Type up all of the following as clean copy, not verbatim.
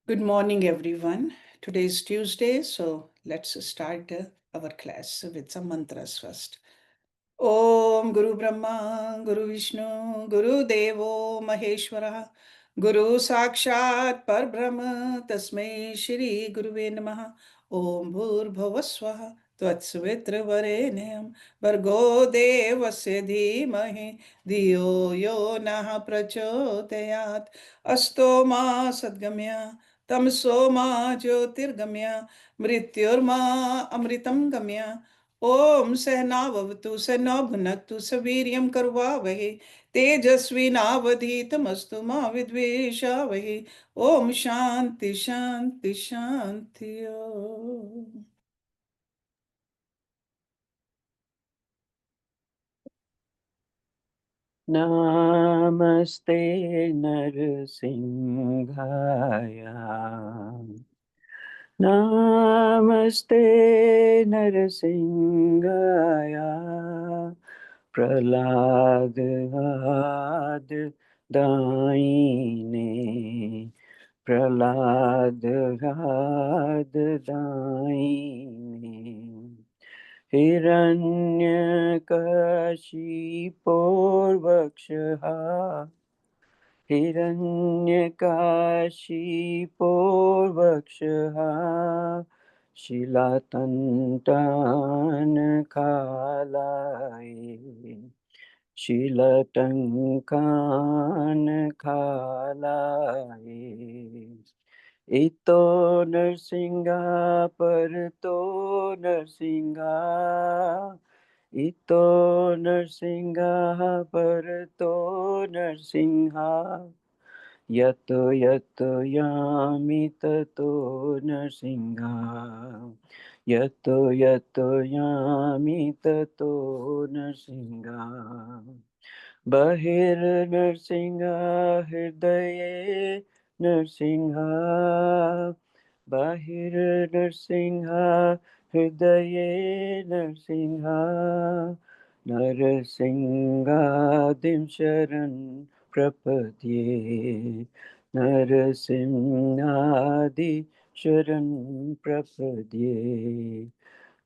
Good morning, everyone. Today is Tuesday, so let's start our class with some mantras first. Om Guru Brahma, Guru Vishnu, Guru Devo Maheshwara, Guru Sakshat Parbrahma, Tasmai Shri Guruve Namaha, Om Bhur Bhavaswaha, Tvatsvitrvarenyam, Vargo Devasya Dhimahi, Dhiyo Yo Naha Prachodayat, Asto Ma Sadgamya, Tamso Ma Jyotirgamya, Mrityurma Amritam Gamya, ओम सहनावतु सहनौ भुनक्तु सवीर्यं कर्वावहे तेजस्विनावधीतमस्तु मा विद्विषावहे। ओम शांति शांति शांति ओम। नमस्ते नरसिंहाय नमस्ते नरसिंहाय प्रहलाद दायिने प्रहलाद दायिने हिरण्यकशिपोर्वक्षः हिरण्यकाशिपोर्वक्षः शिलातन्तानखालाये शिलटङ्कानखालाये इतो नरसिंहा परतो नरसिंहा इतो नरसिंहा परतो नरसिंहा यतो यतो यामि ततो नरसिंहा यतो यतो यामि ततो नरसिंहा बहिर्नरसिंहा हृदये नरसिंहा बहिर्नरसिंहा हृदये नरसिंहा नरसिंहादिं शरणं प्रपद्ये नरसिंहादि शरणं प्रपद्ये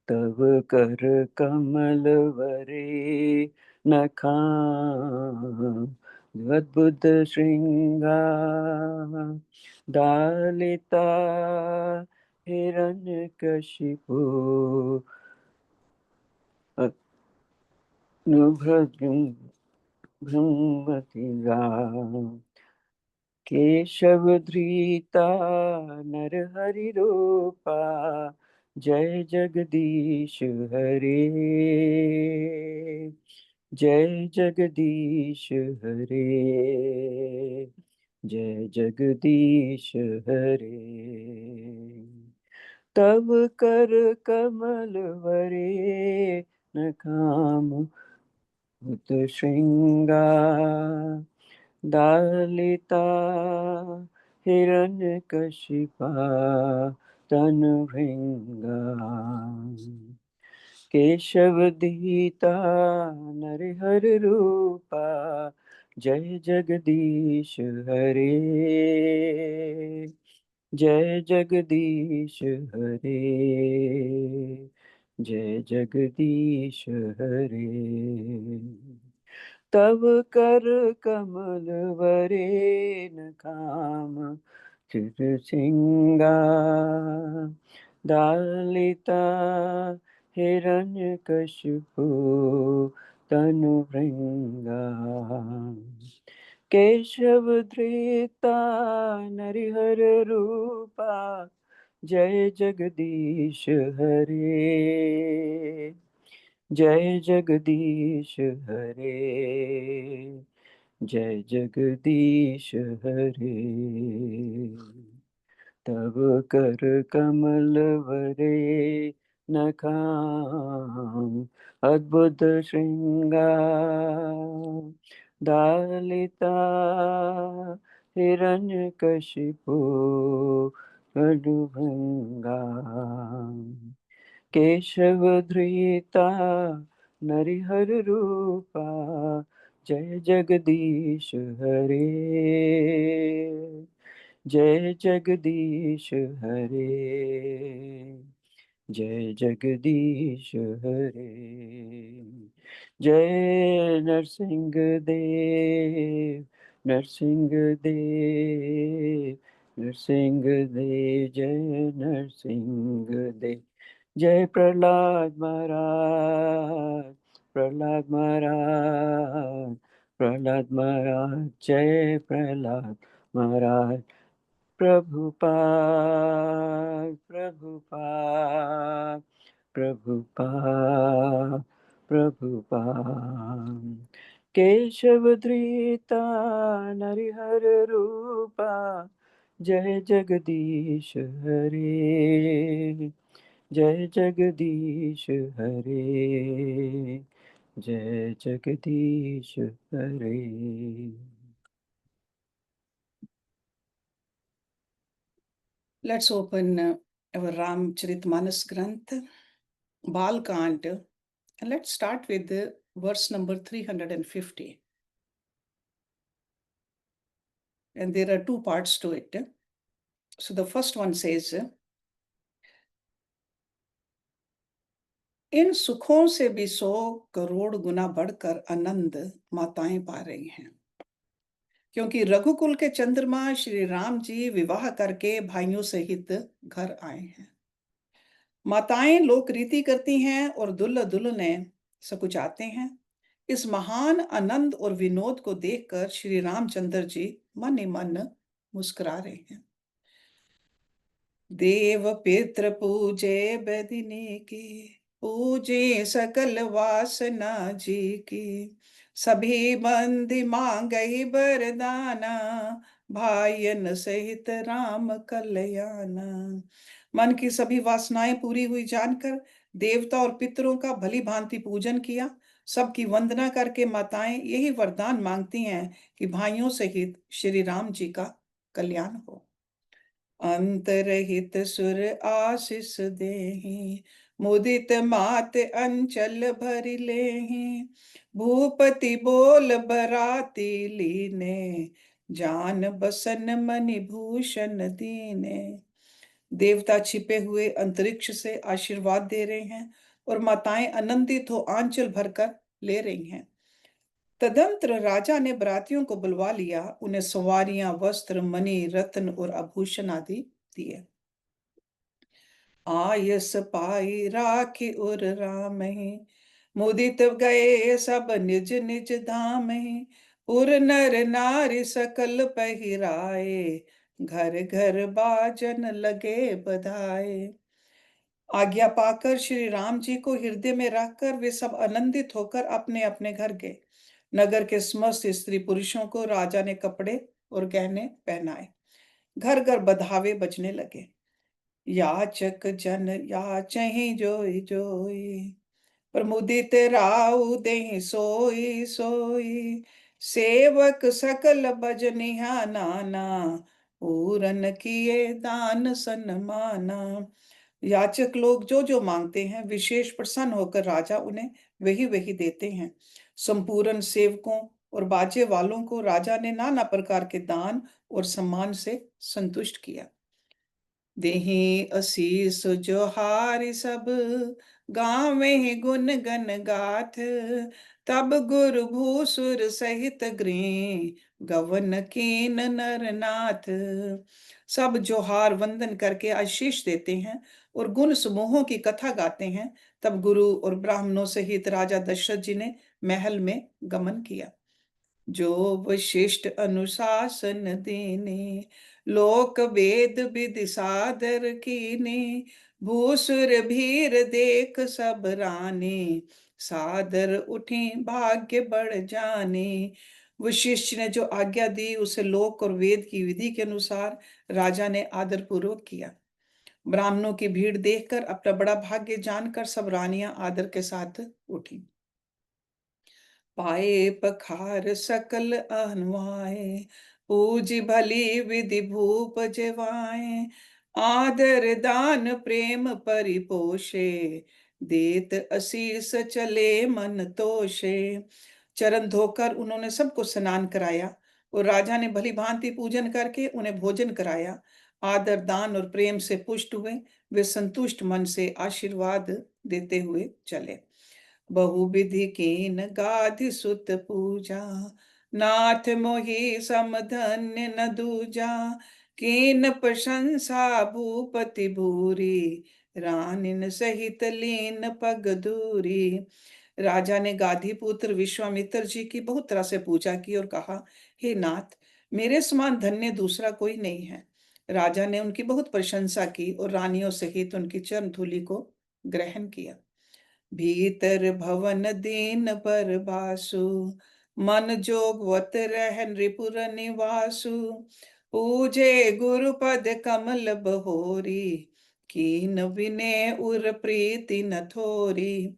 तव कर कमल वरे नखां अद्भुत श्रृंगार दालिता हिरण्यकशिपु अनुभृतं ब्रह्मतिरा केशवधृता नरहरिरूपा जय जगदीश हरे जय जगदीश हरे जय जगदीश हरे तब कर कमल वरे न काम भूत श्रृंगार दालिता हिरण्यकशिपा तनुभृंगा केशवदीता नरहर रूपा जय जगदीश हरे जय जगदीश हरे जय जगदीश हरे तब कर कमल वरे न काम चिर सिंगा दालिता हिरण्यकशिपु तनु भृंगा केशव धृता नरिहर रूपा जय जगदीश हरे जय जगदीश हरे जय जगदीश हरे तब कर कमल वरे नखां अद्भुत श्रृंगार दालिता हिरण्यकशिपु कटुभंगा केशवधृता नरिहर रूपा जय जगदीश हरे जय जगदीश हरे, जय जगदीश हरे। जय नरसिंह देव, नरसिंह देव, नरसिंह देव, जय नरसिंह देव। जय प्रहलाद महाराज, प्रहलाद महाराज, प्रहलाद महाराज, जय प्रहलाद महाराज। प्रभुपाद, प्रभुपाद, प्रभुपाद, प्रभुपाद। केशव धृता नरिहर रूपा, जय जगदीश हरे, जय जगदीश हरे, जय जगदीश हरे। Let's open our Ramcharitmanas Granth, Bal Kant, and let's start with the verse number 350. And there are two parts to it. So the first one says, इन सुखों से भी 100 करोड़ गुना बढ़कर आनंद माताएं पा रही हैं, क्योंकि रघुकुल के चंद्रमा श्री राम जी विवाह करके भाइयों सहित घर आए हैं। माताएं लोक रीति करती हैं और दुल्हा दुल्हनें सकुचाते हैं। इस महान आनंद और विनोद को देखकर श्री रामचंद्र जी मन ही मन मुस्कुरा रहे हैं। देव पितृ पूजे बदिनी की, पूजे सकल वासना जी की। सभी बंदी मांगई बरदाना, भाइयन सहित राम कल्याणा। मन की सभी वासनाएं पूरी हुई जानकर देवता और पितरों का भली भांति पूजन किया। सबकी वंदना करके माताएं यही वरदान मांगती हैं कि भाइयों सहित श्री राम जी का कल्याण हो। अंतरहित सुर आशीष देहि, मुदित मात अंचल भरि लेहि। भूपति बोल बराती लीने, जान बसन मणि भूषण दीने। देवता छिपे हुए अंतरिक्ष से आशीर्वाद दे रहे हैं और माताएं आनंदित हो आंचल भरकर ले रही हैं। तदंतर राजा ने बरातियों को बुलवा लिया, उन्हें सवारियां, वस्त्र, मणि, रत्न और आभूषण आदि दिए। आयस पाई राखी उर रामहि, मुदित गए सब निज निज धामहि। उर नर नारी सकल पहिराए, घर घर बाजन लगे बधाए। आज्ञा पाकर श्री राम जी को हृदय में रखकर वे सब आनंदित होकर अपने अपने घर गए। नगर के समस्त स्त्री पुरुषों को राजा ने कपड़े और गहने पहनाए। घर घर बधावे बजने लगे। याचक जन याचहि जोई जोई, प्रमुदित राउ देहि सोई सोई। सेवक सकल बजनिहा नाना, पूरन किए दान सन्माना। याचक लोग जो जो मांगते हैं विशेष प्रसन्न होकर राजा उन्हें वही वही देते हैं। संपूर्ण सेवकों और बाजे वालों को राजा ने नाना प्रकार के दान और सम्मान से संतुष्ट किया। देहि असीस जोहारि सब, गावें गुण गण गाथ। तब गुरु भूसुर सहित गृह, गवन कीन नरनाथ। सब जोहार वंदन करके आशीष देते हैं और गुण समूहों की कथा गाते हैं। तब गुरु और ब्राह्मणों सहित राजा दशरथ जी ने महल में गमन किया। जो वशिष्ठ अनुशासन दीने, लोक वेद विधि सादर कीने। भूसुर भीर देख सब रानी, सादर उठी भाग्य बढ़ जाने। वशिष्ठ ने जो आज्ञा दी उसे लोक और वेद की विधि के अनुसार राजा ने आदर पूर्वक किया। ब्राह्मणों की भीड़ देखकर अपना बड़ा भाग्य जानकर सब रानियां आदर के साथ उठी। पाए पखार सकल अहनवाए, पूजी भली विधि भूप जेवाए। आदर दान प्रेम परिपोषे, देत असीस चले मन तोषे। चरण धोकर उन्होंने सबको स्नान कराया, और राजा ने भली भांति पूजन करके उन्हें भोजन कराया। आदर, दान और प्रेम से पुष्ट हुए। वे संतुष्ट मन से आशीर्वाद देते हुए चले। बहुविधि कीन गाधि सुत पूजा, नाथ मोहि समधन्य न दूजा। कीन प्रशंसा भूपति भूरी, रानिन सहित लीन पग दूरी। राजा ने गाधी पुत्र विश्वामित्र जी की बहुत तरह से पूजा की और कहा, हे नाथ, मेरे समान धन्य दूसरा कोई नहीं है। राजा ने उनकी बहुत प्रशंसा की और रानियों सहित उनकी चरण धूलि को ग्रहण किया। भीतर भवन दीन पर बासु, मन जोगवत रहन रिपुर निवासु। पूजे गुरुपद कमल बहोरी, कीन विनय उर प्रीति न थोरी।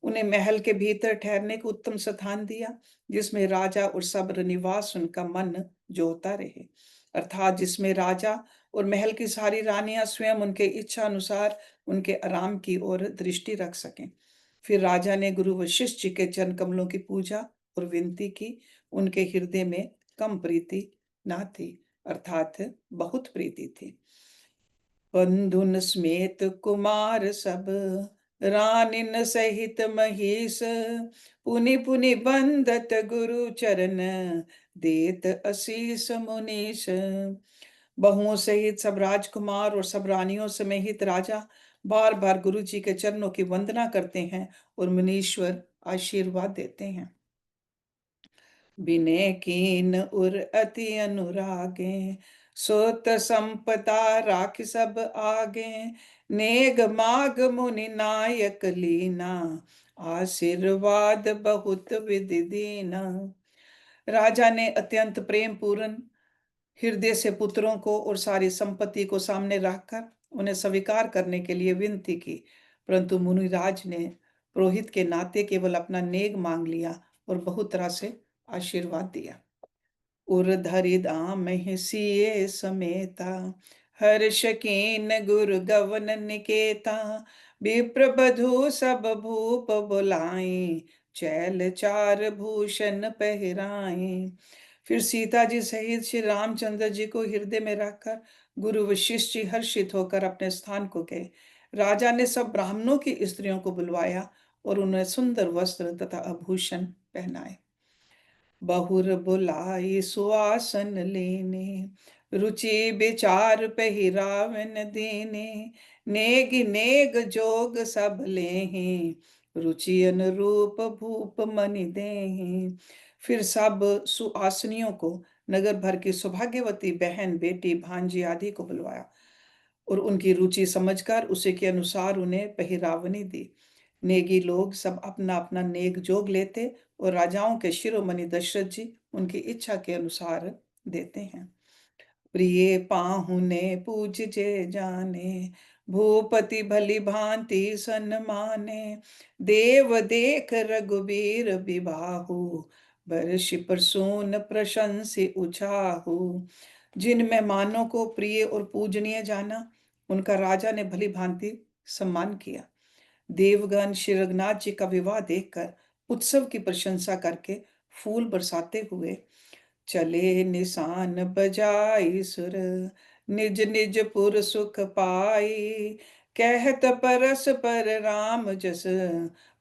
उन्हें महल के भीतर ठहरने को उत्तम स्थान दिया, जिसमें राजा और सब्र निवास उनका मन जोता रहे, अर्थात जिसमें राजा और महल की सारी रानियां स्वयं उनके इच्छा अनुसार उनके आराम की ओर दृष्टि रख सकें। फिर राजा ने गुरु वशिष्ठ जी के चरण कमलों की पूजा और विनती की। उनके हृदय में कम प्रीति ना थी, अर्थात बहुत प्रीति थी। बंधुन समेत कुमार सब, रानिन सहित महीस। पुनि पुनि बंदत गुरु चरण, देत असीस मुनीश। बहुओं सहित सब राजकुमार और सब रानियों समेत राजा बार बार गुरु जी के चरणों की वंदना करते हैं और मुनीश्वर आशीर्वाद देते हैं। विनय कीन उर अति अनुरागे, सोत संपदा राख सब आगे। नेग माग मुनि नायक लीना, आशीर्वाद बहुत विधि दीना। राजा ने अत्यंत प्रेम पूर्ण हृदय से पुत्रों को और सारी संपत्ति को सामने रखकर उन्हें स्वीकार करने के लिए विनती की, परंतु मुनिराज ने पुरोहित के नाते केवल अपना नेग मांग लिया और बहुत तरह से आशीर्वाद दिया। उर धरि धाम सिए समेता, हर्ष कीन गुरु गवन निकेता। विप्र बधू सब भूप बुलाई, चैल चार भूषण पहराई। फिर सीता जी सहित श्री रामचंद्र जी को हृदय में रखकर गुरु वशिष्ठ जी हर्षित होकर अपने स्थान को गए। राजा ने सब ब्राह्मणों की स्त्रियों को बुलवाया और उन्हें सुंदर वस्त्र तथा आभूषण पहनाए। बहुर बुलाई सुआसन लेने, रुचि विचार पहिरावन देने। नेग नेग जोग सब लेहि, रुचि अनुरूप भूप मनि देहि। फिर सब सुआसनियों को, नगर भर की सौभाग्यवती बहन, बेटी, भांजी आदि को बुलवाया और उनकी रुचि समझकर उसी के अनुसार उन्हें पहिरावनी दी। नेगी लोग सब अपना अपना नेग जोग लेते और राजाओं के शिरोमणि दशरथ जी उनकी इच्छा के अनुसार देते हैं। प्रिय पाहुने पूज्य जाने, भूपति भली भांति सन्माने। देव देख रघुबीर बिबाहु, बरषि प्रसून प्रशंसि उछाहु। जिन मेहमानों को प्रिय और पूजनीय जाना, उनका राजा ने भली भांति सम्मान किया। देवगण श्री रघुनाथ जी का विवाह देखकर उत्सव की प्रशंसा करके फूल बरसाते हुए चले। निशान बजाई सुर, निज निज पुर सुख पाई। कहत परस पर राम जस,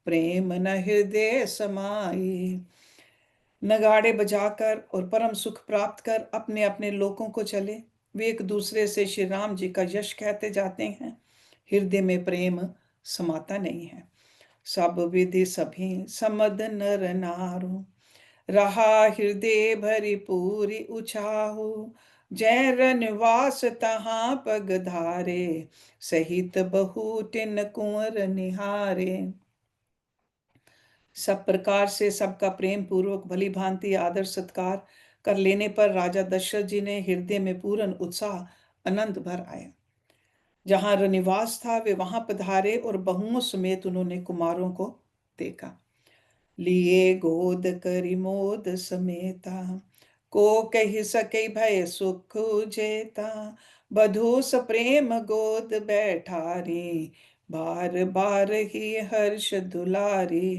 प्रेम न हृदय समाई। नगाड़े बजाकर और परम सुख प्राप्त कर अपने अपने लोकों को चले। वे एक दूसरे से श्री राम जी का यश कहते जाते हैं। हृदय में प्रेम समाता नहीं है। सब विधि सभी समद नर नारु, रहा हृदय भरी पूरी उछाहु। जय रनवास तहाँ पग धारे, सहित बहुटिन कुंवर निहारे। सब प्रकार से सबका प्रेम पूर्वक भली भांति आदर सत्कार कर लेने पर राजा दशरथ जी ने हृदय में पूर्ण उत्साह आनंद भर आया। जहां रनिवास था वे वहां पधारे और बहुओं समेत उन्होंने कुमारों को देखा। लिए गोद करि मोद समेता, को कहि सके भय सुख जेता। बधू सप्रेम गोद बैठारी, बार बार ही हर्ष दुलारी।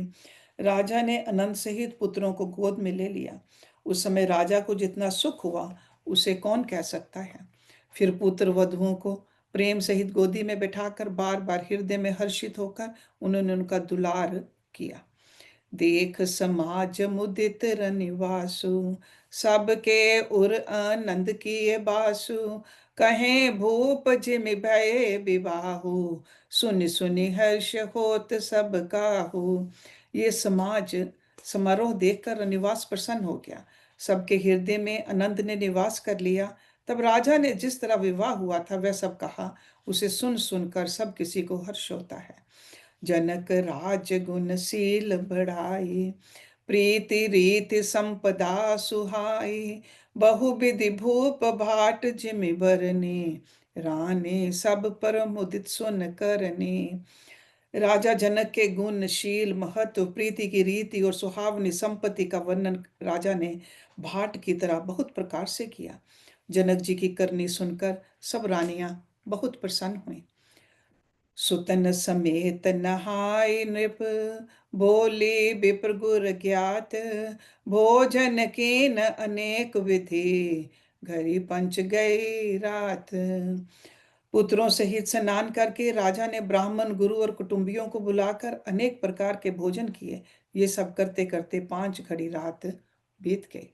राजा ने अनंत सहित पुत्रों को गोद में ले लिया उस समय राजा को जितना सुख हुआ, उसे कौन कह सकता है। फिर पुत्र वधुओं को प्रेम सहित गोदी में बिठाकर बार-बार हृदय में हर्षित होकर उन्होंने उनका दुलार किया। देख समाज मुदित रनिवासु, सबके उर आनंद किए बासु, कहें भूप जिमि भये विवाहु, सुनि सुनि हर्ष होत सब काहू। ये समाज समारोह देखकर रनिवास प्रसन्न हो गया। सबके हृदय में आनंद ने निवास कर लिया। तब राजा ने जिस तरह विवाह हुआ था वह सब कहा। उसे सुन सुनकर सब किसी को हर्ष होता है। जनक राज गुणशील बढ़ाई, प्रीति रीति संपदा सुहाई, बहुविधि भूप भाट जिमि बरनी, रानी सब पर मुदित सुन करनी। राजा जनक के गुणशील महत्व, प्रीति की रीति और सुहावनी संपत्ति का वर्णन राजा ने भाट की तरह बहुत प्रकार से किया। जनक जी की करनी सुनकर सब रानियां बहुत प्रसन्न हुई। सुतन समेत नहाय नृप, बोली विप्र गुर ज्ञात, भोजन कीन अनेक विधि, घरी पंच गई रात। पुत्रों सहित स्नान करके राजा ने ब्राह्मण, गुरु और कुटुंबियों को बुलाकर अनेक प्रकार के भोजन किए। ये सब करते करते 5 घड़ी रात बीत गई।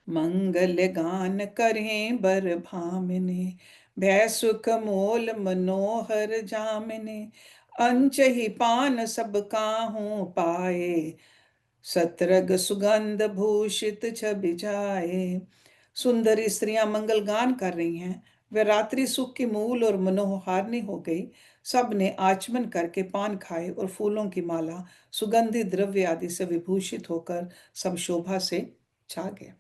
मंगल गान करें बर भामिनी, भय सुख मोल मनोहर जामिनी, अंच ही पान सब काहू पाए, सतरग सुगंध भूषित छवि जाए। सुंदरी स्त्रियां मंगल गान कर रही हैं। वे रात्रि सुख की मूल और मनोहारिणी हो गई। सब ने आचमन करके पान खाए और फूलों की माला, सुगंधित द्रव्य आदि से विभूषित होकर सब शोभा से छा गए।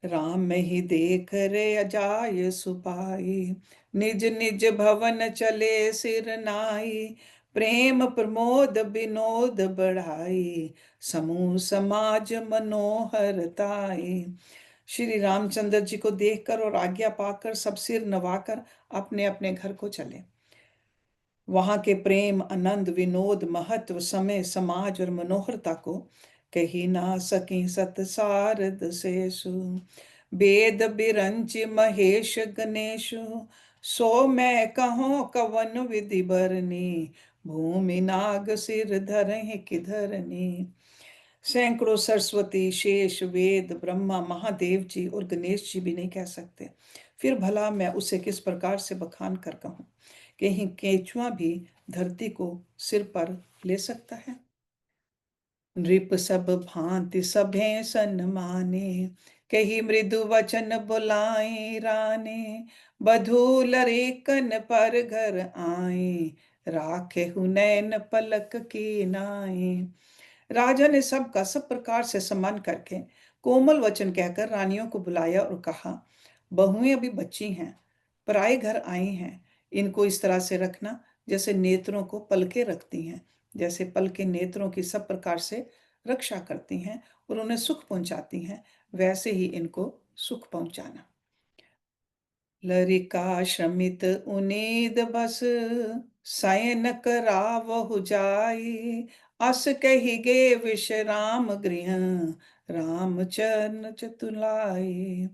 राम में ही देख रे अजाय सुपाई, निज निज भवन चले सिर नाई, प्रेम प्रमोद विनोद बढ़ाई, समूह समाज मनोहरताई। श्री रामचंद्र जी को देखकर और आज्ञा पाकर सब सिर नवाकर अपने अपने घर को चले। वहां के प्रेम, आनंद, विनोद, महत्व, समय, समाज और मनोहरता को कही ना सकी सत सारद सेसु, वेद बिरंच महेश गणेशु, सो मैं कहो कवन विधि बरनी, भूमि नाग सिर धरहि किधरनी। सैकड़ों सरस्वती, शेष, वेद, ब्रह्मा, महादेव जी और गणेश जी भी नहीं कह सकते। फिर भला मैं उसे किस प्रकार से बखान कर कहूं। कहीं केंचुआ भी धरती को सिर पर ले सकता है। नृप सब भांति सभे सन्माने, कही मृदु वचन बुलाए राने, बधू लरेकन पर घर आए, राखे नैन पलक की नाए। राजा ने सबका सब प्रकार से सम्मान करके कोमल वचन कहकर रानियों को बुलाया और कहा, बहुएं अभी बच्ची हैं, पराए घर आई हैं, इनको इस तरह से रखना जैसे नेत्रों को पलके रखती हैं। जैसे पलके नेत्रों की सब प्रकार से रक्षा करती हैं और उन्हें सुख पहुंचाती हैं, वैसे ही इनको सुख पहुंचाना। लरिका श्रमित उनीद बस, शयन करावहु जाई, अस कही गे विश्राम गृह, राम चरण चतुलाई।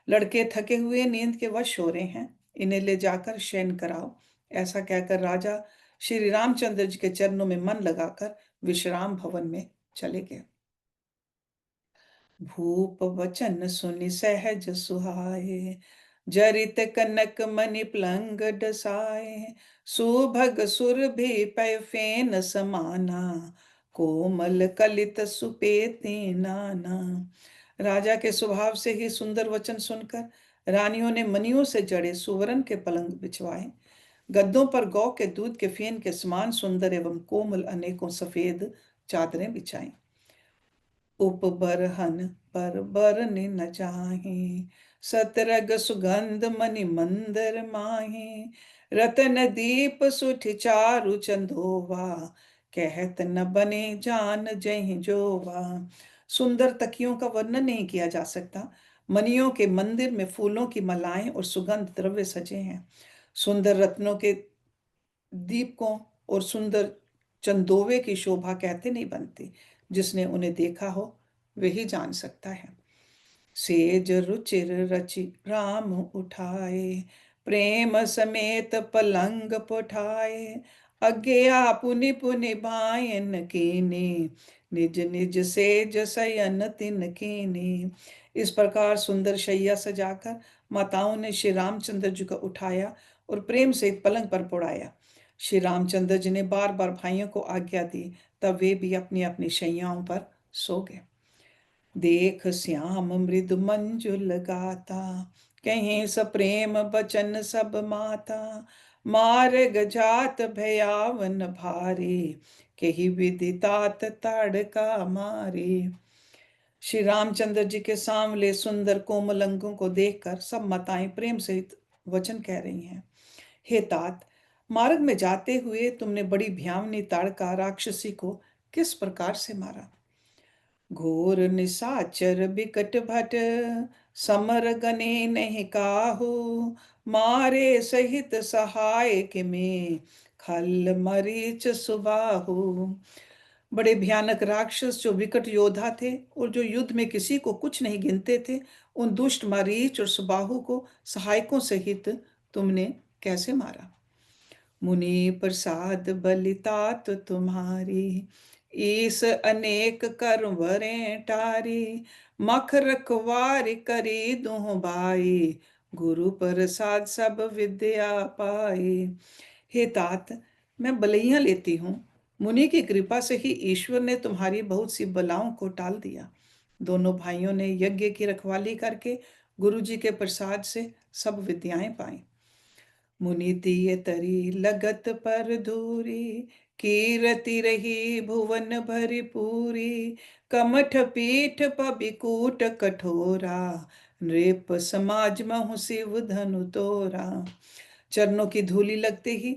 लड़के थके हुए नींद के वश हो रहे हैं, इन्हें ले जाकर शयन कराओ। ऐसा कहकर राजा श्री रामचंद्र जी के चरणों में मन लगाकर विश्राम भवन में चले गए। भूप वचन सुनि सहज सुहाए, जरित कनक मणि पलंग डसाए, सुभग सुरभि पय फेन समाना, कोमल कलित सुपेती नाना। राजा के स्वभाव से ही सुंदर वचन सुनकर रानियों ने मणियों से जड़े सुवर्ण के पलंग बिछवाए। गद्दों पर गौ के दूध के फेन के समान सुंदर एवं कोमल अनेकों सफेद चादरें बिछाई। उपबरहन पर बरन न जाहि, सतरग सुगंध मणि मंदर माहि, रतन दीप सुठि चारु चंदोवा, कहत न बने जान जहि जोवा। सुंदर तकियों का वर्णन नहीं किया जा सकता। मणियों के मंदिर में फूलों की मालाएं और सुगंध द्रव्य सजे हैं। सुंदर रत्नों के दीपकों और सुंदर चंदोवे की शोभा कहते नहीं बनती। जिसने उन्हें देखा हो वही जान सकता है। सेज रुचिर रचि राम उठाए, प्रेम समेत पलंग पुठाए, अज्ञा पुनि पुनि बायन कीनी, निज निज सेज शयन तिन कीनी। इस प्रकार सुंदर शैया सजाकर माताओं ने श्री रामचंद्र जी को उठाया और प्रेम से पलंग पर पुड़ाया। श्री रामचंद्र जी ने बार बार भाइयों को आज्ञा दी, तब वे भी अपनी अपनी शैयाओं पर सो गए। देख श्याम मृदु मंजुल गाता, कहीं सप्रेम बचन सब माता, मार्ग जात भयावन भारी, कही विदितात ताड़का मारी। श्री रामचंद्र जी के सांवले सुंदर कोमल अंगों को देखकर सब माताएं प्रेम सहित वचन कह रही हैं। हे तात, मार्ग में जाते हुए तुमने बड़ी भयावनी ताड़का राक्षसी को किस प्रकार से मारा। घोर निशाचर बिकट भट, समर गने नहीं काहू, मारे सहित सहाय के में, खल मरीच सुबाहु। बड़े भयानक राक्षस जो विकट योद्धा थे और जो युद्ध में किसी को कुछ नहीं गिनते थे, उन दुष्ट मारीच और सुबाहु को सहायकों सहित तुमने कैसे मारा। मुनि प्रसाद बलितात तुम्हारी, ईस अनेक करवरें टारी, मख रखवारी करी दुह भाई, गुरु प्रसाद सब विद्या पाई। हे तात, मैं बलैया लेती हूँ, मुनि की कृपा से ही ईश्वर ने तुम्हारी बहुत सी बलाओं को टाल दिया। दोनों भाइयों ने यज्ञ की रखवाली करके गुरु जी के प्रसाद से सब विद्याएं पाई। मुनि दिए तरी लगत पर धूरी, कीरति रही भुवन भरी पूरी, कमठ पीठ पबिकूट कठोरा, नृप समाज महु शिव धनु तोरा। चरणों की धूली लगते ही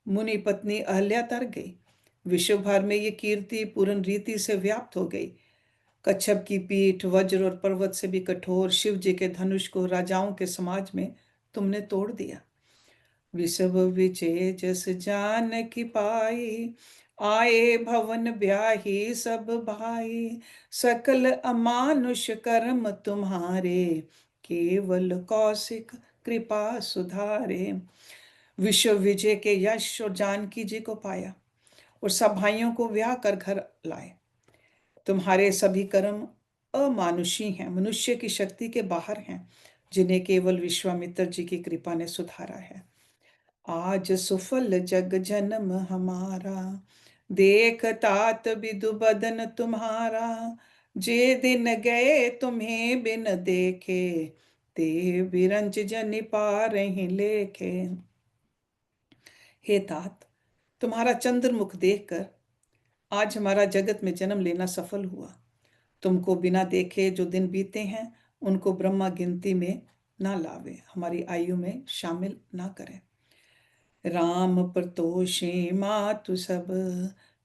मुनि पत्नी अहल्या तर गई। विश्व भर में ये कीर्ति पूर्ण रीति से व्याप्त हो गई। कच्छप की पीठ वज्र और पर्वत से भी कठोर शिव जी के धनुष को राजाओं के समाज में तुमने तोड़ दिया। विषव विजय जस जान की पाई, आए भवन ब्याही सब भाई, सकल अमानुष कर्म तुम्हारे, केवल कौशिक कृपा सुधारे। विश्व विजय के यश और जानकी जी को पाया और सब भाइयों को ब्याह कर घर लाए। तुम्हारे सभी कर्म अमानुषी हैं, मनुष्य की शक्ति के बाहर हैं, जिन्हें केवल विश्वामित्र जी की कृपा ने सुधारा है। आज सुफल जग जन्म हमारा, देख तात बिदु बदन तुम्हारा, जे दिन गए तुम्हें बिन देखे, ते बिरंज जनि पारहि लेखे। हे तात, तुम्हारा चंद्रमुख देखकर आज हमारा जगत में जन्म लेना सफल हुआ। तुमको बिना देखे जो दिन बीते हैं, उनको ब्रह्मा गिनती में ना लावे, हमारी आयु में शामिल ना करें। राम प्रतोषे मातु सब,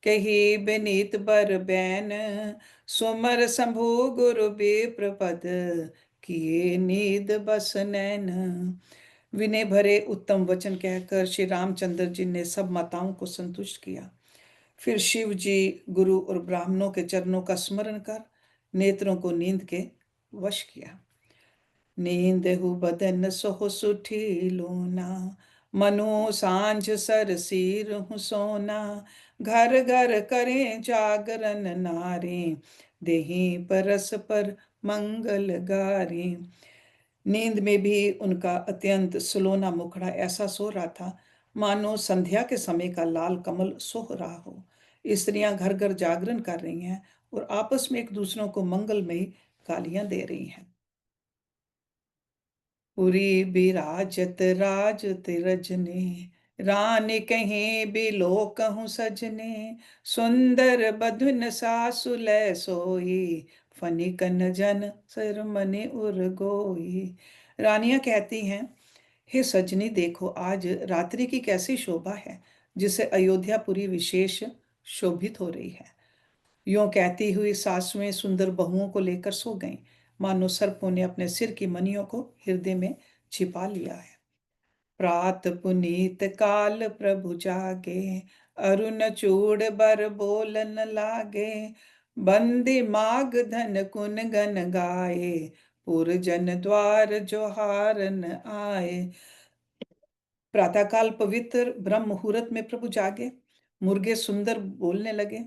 कही बिनीत बर बैन, सुमर शंभु गुरु विप्रपद, किए नीद बस नैन। विनय भरे उत्तम वचन कहकर श्री रामचंद्र जी ने सब माताओं को संतुष्ट किया। फिर शिव जी, गुरु और ब्राह्मणों के चरणों का स्मरण कर नेत्रों को नींद के वश किया। नींदहु बदन सोह सुठी लूना, मनु सांझ सर सिर हूँ सोना, घर घर करें जागरण नारी, देही परस पर मंगल गारी। नींद में भी उनका अत्यंत सुलोना मुखड़ा ऐसा सो रहा था मानो संध्या के समय का लाल कमल सोह रहा हो। स्त्रियां घर घर जागरण कर रही हैं और आपस में एक दूसरों को मंगलमयी गालियां दे रही हैं। पुरी बिराजत राज तिरजने, रानी कहीं बिलो कहूँ सजने, सुंदर बधुन सासु लै सोई, फनिकन जन सिर मनि उर गोई। रानियां कहती हैं, हे सजनी देखो आज रात्रि की कैसी शोभा है, जिसे अयोध्यापुरी विशेष शोभित हो रही है। यूं कहती हुई सासुएं सुंदर बहुओं को लेकर सो गईं, मानो सर्पों ने अपने सिर की मणियों को हृदय में छिपा लिया है। प्रात पुनीत काल प्रभु जागे, अरुण चूड़ बर बोलन लागे, बंदी माग धन कुन गन गाए, पुरजन द्वार जोहारन आए। प्रातःकाल पवित्र ब्रह्म मुहूर्त में प्रभु जागे, मुर्गे सुंदर बोलने लगे,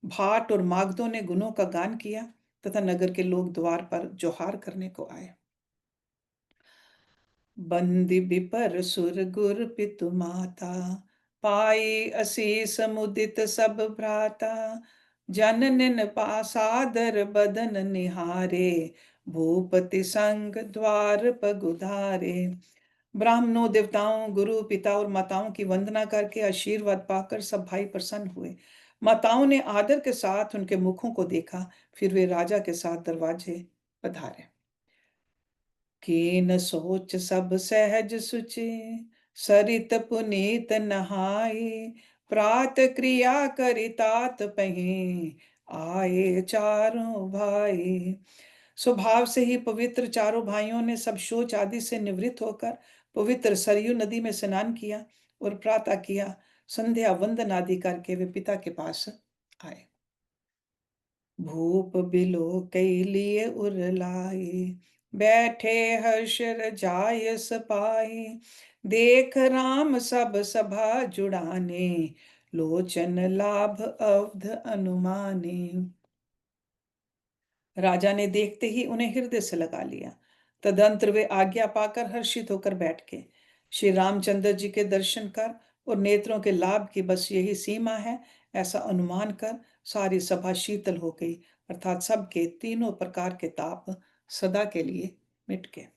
भाट और मागधों ने गुणों का गान किया तथा नगर के लोग द्वार पर जोहार करने को आए। बंदी बिपर सुर गुर पितु माता, पाई असीस मुदित सब भ्राता। जननिन पासादर बदन निहारे, भूपति संग द्वार पगुधारे। ब्राह्मणों, देवताओं, गुरु, पिता और माताओं की वंदना करके आशीर्वाद पाकर सब भाई प्रसन्न हुए। माताओं ने आदर के साथ उनके मुखों को देखा, फिर वे राजा के साथ दरवाजे पधारे। कीन सोच सब सहज सुचि, सरित पुनीत नहाई। प्रात क्रिया करि तात पहीं, आए चारों भाई। स्वभाव से ही पवित्र चारों भाइयों ने सब शौच आदि से निवृत्त होकर पवित्र सरयू नदी में स्नान किया और प्रातः किया। संध्या वंदन आदि करके वे पिता के पास आए। भूप बिलो कई लिए उर लाई, बैठे हर्ष रजाय सपाई। देख राम सब सभा जुड़ाने, लोचन लाभ अवध अनुमाने। राजा ने देखते ही उन्हें हृदय से लगा लिया। तदंतर वे आज्ञा पाकर हर्षित होकर बैठ गए। श्री रामचंद्र जी के दर्शन कर और नेत्रों के लाभ की बस यही सीमा है, ऐसा अनुमान कर सारी सभा शीतल हो गई, अर्थात सबके तीनों प्रकार के ताप सदा के लिए मिट गए।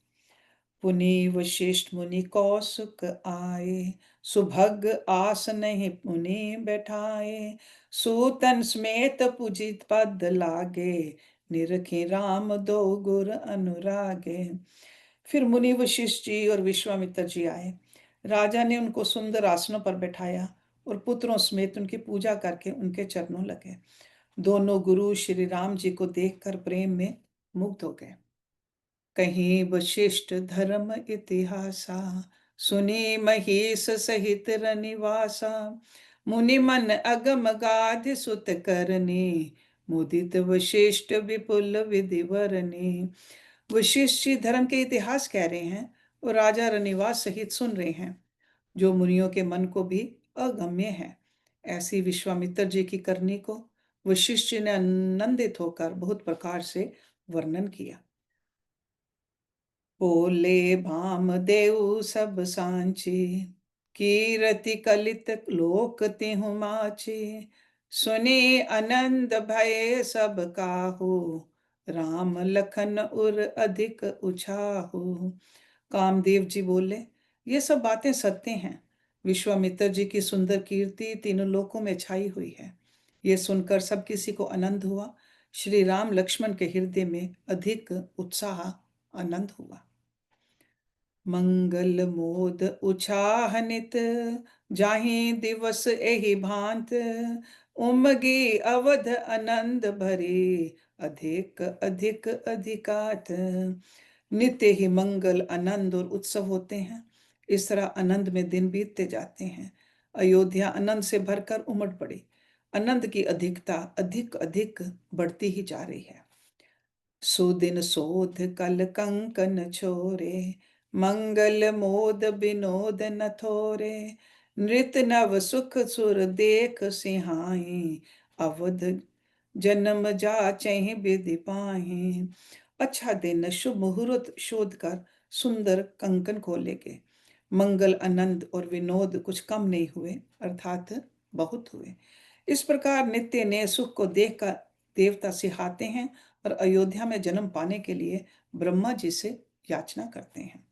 पुनि वशिष्ठ मुनि कौसुक आए, सुभग आस नहीं पुनि बैठाए। सूतन समेत पूजित पद लागे, निरखी राम दो गुर अनुरागे। फिर मुनि वशिष्ठ जी और विश्वामित्र जी आए। राजा ने उनको सुंदर आसनों पर बैठाया और पुत्रों समेत उनकी पूजा करके उनके चरणों लगे। दोनों गुरु श्री राम जी को देखकर प्रेम में मुग्ध हो गए। कहीं वशिष्ठ धर्म इतिहासा, सुनी महेश सहित रनिवासा। मुनि मन अगम गाध सुत करनी, मुदित वशिष्ठ विपुल विधि वरनी। वशिष्ठ जी धर्म के इतिहास कह रहे हैं और राजा रनिवास सहित सुन रहे हैं, जो मुनियों के मन को भी अगम्य है। ऐसी विश्वामित्र जी की करनी को वशिष्ठ जी ने आनंदित होकर बहुत प्रकार से वर्णन किया। बोले भाम देव सब सांची, कीरति कलित लोक तिहु माची। सुनी आनंद भय सब काहू, राम लखन उर अधिक उछाहू। कामदेव जी बोले, ये सब बातें सत्य हैं। विश्वामित्र जी की सुंदर कीर्ति तीनों लोकों में छाई हुई है। ये सुनकर सब किसी को आनंद हुआ। श्री राम लक्ष्मण के हृदय में अधिक उत्साह आनंद हुआ। मंगल मोद उछाहनित, जाहि दिवस एहि भांत। उमगी अवध आनंद भरी, अधिक अधिक अधिकात। नित्य ही मंगल, आनंद और उत्सव होते हैं। इस तरह आनंद में दिन बीतते जाते हैं। अयोध्या आनंद से भरकर उमड़ पड़ी। आनंद की अधिकता अधिक अधिक बढ़ती ही जा रही है। सुदिन शोध कल कंकन छोरे, मंगल मोद विनोद न थोरे। नृत नव सुख सुर देख सिहाई, अवध जन्म जाचहि विधि पाहि। अच्छा दिन शुभ मुहूर्त शोध कर सुंदर कंकन को ले गए। मंगल, आनंद और विनोद कुछ कम नहीं हुए, अर्थात बहुत हुए। इस प्रकार नित्य ने सुख को देखकर देवता सिहाते हैं और अयोध्या में जन्म पाने के लिए ब्रह्मा जी से याचना करते हैं।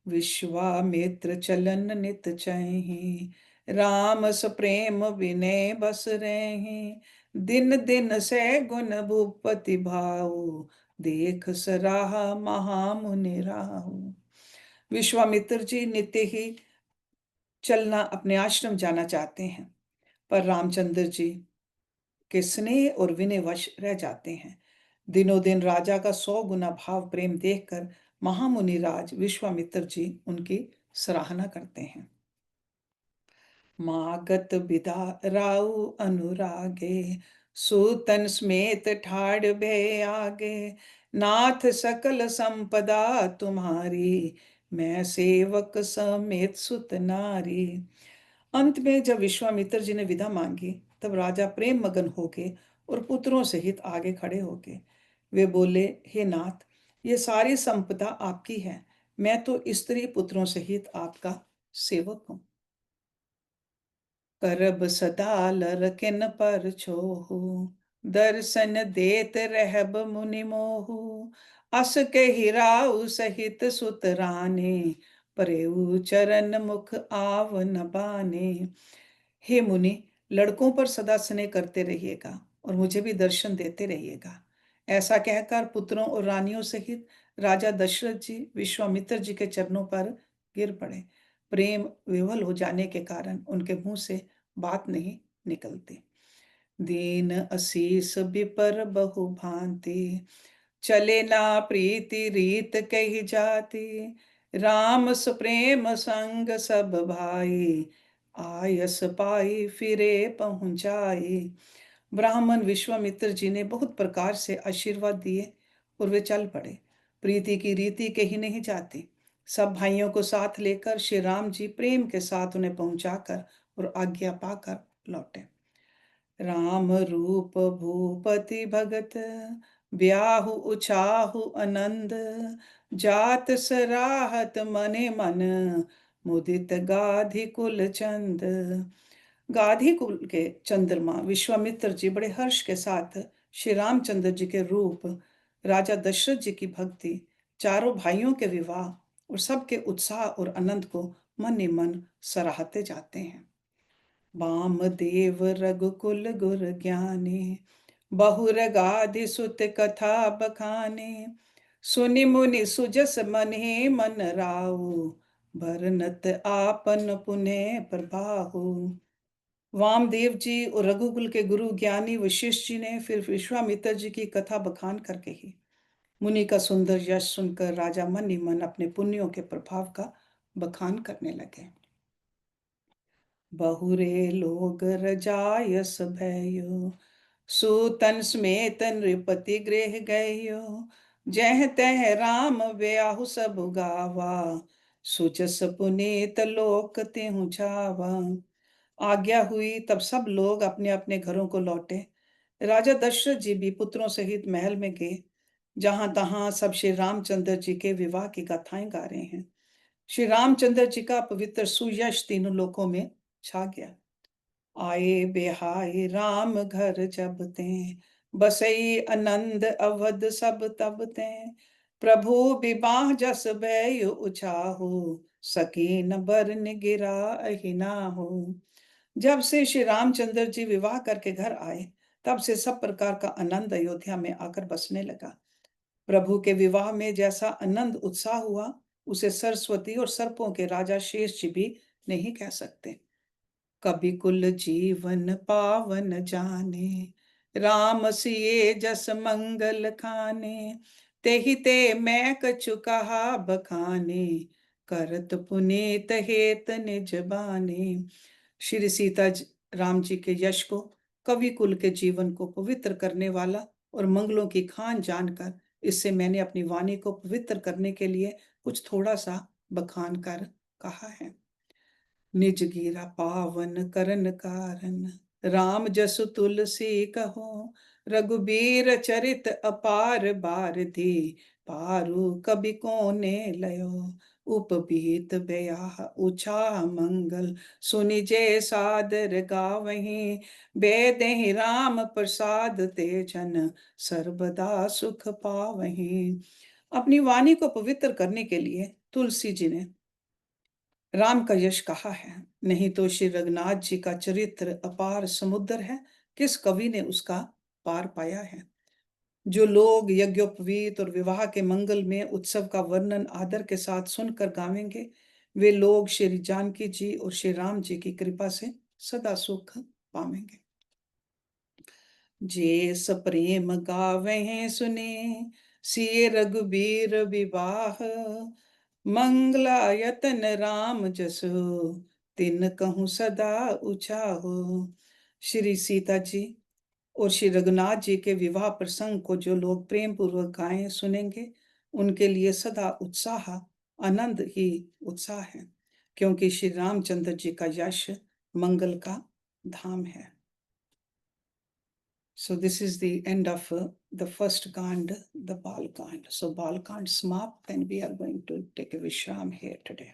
विश्वामित्र चलन नित चहि, राम सप्रेम विनय बस रहि। दिन दिन से गुण भूपति भाऊ, देख सराहा महामुनि राहु। विश्वामित्र जी नित्य ही चलना अपने आश्रम जाना चाहते हैं, पर रामचंद्र जी के स्नेह और विनय वश रह जाते हैं। दिनों दिन राजा का 100 गुना भाव प्रेम देखकर महामुनि राज विश्वामित्र जी उनकी सराहना करते हैं। मागत विदा राउ अनुरागे, सूतन समेत ठाड़ भय आगे, नाथ सकल संपदा तुम्हारी, मैं सेवक समेत सुत नारी। अंत में जब विश्वामित्र जी ने विदा मांगी, तब राजा प्रेम मगन हो गए और पुत्रों सहित आगे खड़े हो गए। वे बोले, हे नाथ, ये सारी संपदा आपकी है, मैं तो स्त्री पुत्रों सहित आपका सेवक हूँ। करब सदा लरकिन पर छोहु, दर्शन देत रहब मुनि मोहु। अस कहि राउ सहित सुत राने, परेउ चरण मुख आव न बाने। हे मुनि, लड़कों पर सदा स्नेह करते रहिएगा और मुझे भी दर्शन देते रहिएगा। ऐसा कहकर पुत्रों और रानियों सहित राजा दशरथ जी विश्वामित्र जी के चरणों पर गिर पड़े। प्रेम विवल हो जाने के कारण उनके मुंह से बात नहीं निकलती। दीन असीस विपर बहु भांति, चले ना प्रीति रीत कही जाति। राम सुप्रेम संग सब भाई, आयस पाई फिरे पहुंचाई। ब्राह्मण विश्वामित्र जी ने बहुत प्रकार से आशीर्वाद दिए और वे चल पड़े। प्रीति की रीति कही नहीं जाती। सब भाइयों को साथ लेकर श्री राम जी प्रेम के साथ उन्हें पहुंचाकर और आज्ञा पाकर लौटे। राम रूप भूपति भगत, ब्याहु उछाहु आनंद। जात सराहत मने मन, मुदित गाधि कुल चंद। गाधी कुल के चंद्रमा विश्वामित्र जी बड़े हर्ष के साथ श्री रामचंद्र जी के रूप, राजा दशरथ जी की भक्ति, चारों भाइयों के विवाह और सबके उत्साह और आनंद को मन ही मन सराहते जाते हैं। वामदेव रघुकुल गुर ज्ञानी, बहुर गादि सुत कथा बखाने। सुनि मुनि सुजस मने मन राउ, बरनत आपन पुण्य प्रभाहु। वामदेव जी और रघुकुल के गुरु ज्ञानी वशिष्ठ जी ने फिर विश्वामित्र जी की कथा बखान कर कही। मुनि का सुंदर यश सुनकर राजा मन ही मन अपने पुण्यों के प्रभाव का बखान करने लगे। बहुरे लोग रजायस भयो, सूतन समेत नृपति गृह गयो। जह तह राम ब्याहु सब गावा, सुजस पुनीत लोक तेहु छावा। आज्ञा हुई तब सब लोग अपने अपने घरों को लौटे। राजा दशरथ जी भी पुत्रों सहित महल में गए। जहां तहां सब श्री रामचंद्र जी के विवाह की गाथाएं गा रहे हैं। श्री रामचंद्र जी का पवित्र सुयश तीनों लोकों में छा गया। आए बिहाई राम घर जब ते, बसई आनंद अवध सब तब ते। प्रभु विवाह जस भय उछाहु, सकीन बरन गिरा अहिना हो। जब से श्री रामचंद्र जी विवाह करके घर आए, तब से सब प्रकार का आनंद अयोध्या में आकर बसने लगा। प्रभु के विवाह में जैसा आनंद उत्साह हुआ, उसे सरस्वती और सर्पों के राजा शेष जी भी नहीं कह सकते। कवि कुल जीवन पावन जाने, राम सिए जस मंगल खाने। तेहि ते मैं कछु कहा बखाने, करत पुनीत हेत निज बाने। श्री राम जी के यश को, कवि कुल के जीवन को पवित्र करने वाला और मंगलों की खान जानकर इससे मैंने अपनी वाणी को पवित्र करने के लिए कुछ थोड़ा सा बखान कर कहा है। निज गिरा पावन करन कारन, राम जसु तुलसी कहो। रघुबीर चरित अपार बारधि, पारु कवि कोने लयो। उपबीत ब्याह उछाह मंगल, सुनि जे सादर गावहीं। बेदेहि राम प्रसाद ते जन, सर्वदा सुख पावहीं। अपनी वाणी को पवित्र करने के लिए तुलसी जी ने राम का यश कहा है। नहीं तो श्री रघुनाथ जी का चरित्र अपार समुद्र है, किस कवि ने उसका पार पाया है। जो लोग यज्ञोपवीत और विवाह के मंगल में उत्सव का वर्णन आदर के साथ सुनकर गावेंगे, वे लोग श्री जानकी जी और श्री राम जी की कृपा से सदा सुख पावेंगे। जे सप्रेम गावे सुने, सिय रघुबीर विवाह। मंगलायतन राम जसो, तिन कहूँ सदा उछाहो। श्री सीता जी और श्री रघुनाथ जी के विवाह प्रसंग को जो लोग प्रेम पूर्वक गाएँ, सुनेंगे, उनके लिए सदा उत्साह, आनंद ही उत्साह है, क्योंकि श्री रामचंद्र जी का यश मंगल का धाम है। So this is the end of the first Kand, the Bal Kand. So Bal Kand समाप्त, and we are going to take a Vishram here today.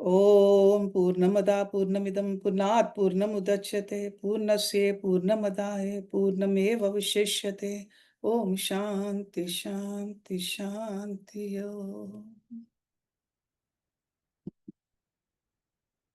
ॐ पूर्णमदा पूर्णमिदं पूर्णात् पूर्णमुदच्यते पूर्णस्य पूर्णमदाय पूर्णमेवावशिष्यते। ॐ शान्ति शान्ति शान्तिः।